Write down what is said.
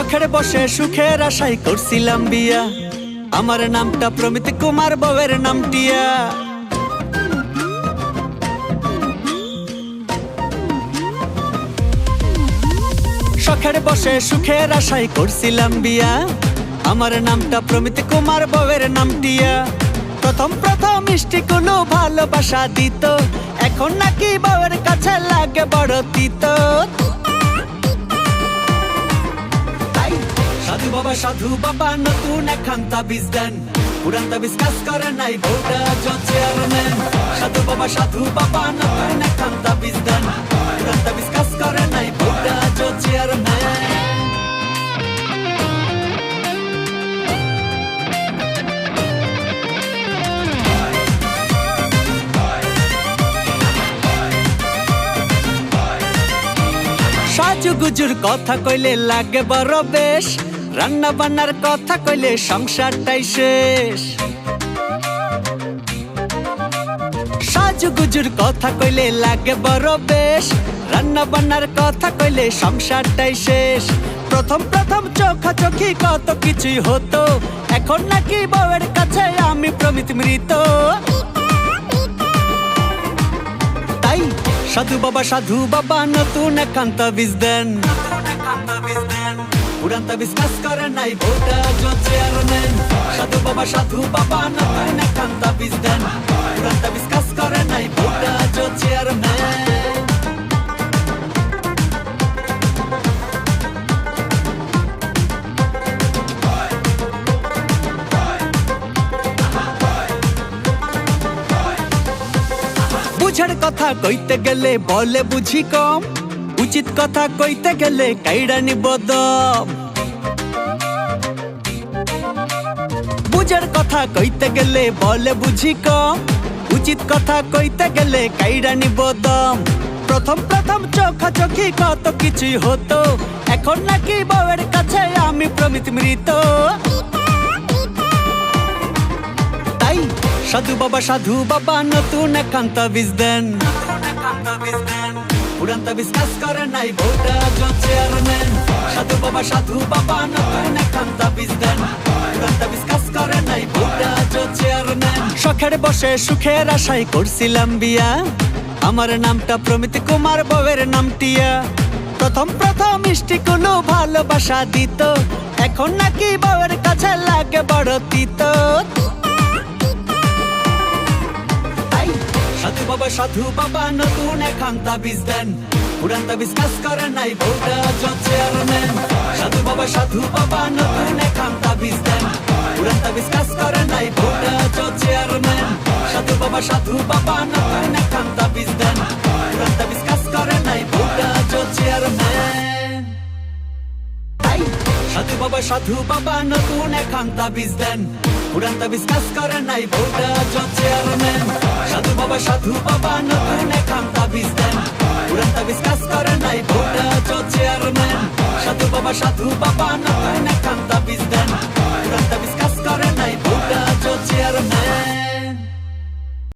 শখের বসে সুখের আশায় করছিলাম বিয়া, আমার নামটা প্রমিত কুমার, বউয়ের নাম টিয়া। শখের বসে সুখের আশায় করছিলাম বিয়া, আমার নামটা প্রমিত কুমার, বউয়ের নাম টিয়া। প্রথম প্রথম মিষ্টি কোনো ভালোবাসা দিত, এখন নাকি বউয়ের কাছে লাগে বড় তিতো। সাধু বাবা সাধু বাবা নতুন একখান তাবিজ দেন, পুরান তাবিজ কাজ করে নাই, বউটা চেয়ারম্যান। সাধু বাবা সাধু বাবা নতুন একখান তাবিজ দেন, পুরান তাবিজ কাজ করে নাই, বউটা চেয়ারম্যান। সাজুগুজুর কথা কইলে লাগে বড় বেশ, রান্না বান্নার কথা কইলে সংসারটাই শেষ। সাজুগুজুর কথা কইলে লাগে বড় বেশ, রান্না বান্নার কথা কইলে সংসারটাই শেষ। প্রথম প্রথম চোখাচোখি কত কিছুই হতো, এখন নাকি বউয়ের কাছে আমি প্রমিত মৃত। তাই সাধু বাবা নতুন একখান তাবিজ দেন, পুরান তাবিজ কাজ করে নাই, বউটা চেয়ারম্যান। সাধু বাবা নতুন একখান তাবিজ দেন, পুরান তাবিজ কাজ করে নাই, বউটা চেয়ারম্যান। বুঝার কথা কইতে গেলে বলে বুঝি কম, উচিত কথা কইতে গেলে কাইড়া নিব দম। বুঝার কথা কইতে গেলে বলে বুঝি কম, উচিত কথা কইতে গেলে কাইড়া নিব দম। প্রথম প্রথম চোখাচোখি কত কিছুই হতো, এখন নাকি বউয়ের কাছে আমি প্রমিত মৃত। তাই সাধু বাবা নতুন একখান তাবিজ দেন, পুরান তাবিজ কাজ করে নাই, বউটা চেয়ারম্যান। সাধু বাবা নতুন একখান তাবিজ দেন, পুরান তাবিজ কাজ করে নাই, বউটা চেয়ারম্যান। শখের বসে সুখের আশায় করছিলাম বিয়া, আমার নামটা প্রমিত কুমার, বউয়ের নাম টিয়া। প্রথম প্রথম মিষ্টি কোনো ভালোবাসা দিত, এখন নাকি বউয়ের কাছে লাগে বড় তিতো। সাধু বাবা নতুন একখান তাবিজ দেন, পুরান তাবিজ কাজ করে নাই, বউটা চেয়ারম্যান। সাধু বাবা নতুন একখান তাবিজ দেন, পুরান তাবিজ কাজ করে নাই, বউটা চেয়ারম্যান। সাধু বাবা নতুন একখান তাবিজ দেন, পুরান তাবিজ কাজ করে নাই, বউটা চেয়ারম্যান। তাই সাধু বাবা নতুন একখান তাবিজ দেন, পুরান তাবিজ কাজ করে নাই, বউটা চেয়ারম্যান। সাধু বাবা নতুন একখান তাবিজ দেন, পুরান তাবিজ কাজ করে নাই, বউটা চেয়ারম্যান। সাধু বাবা নতুন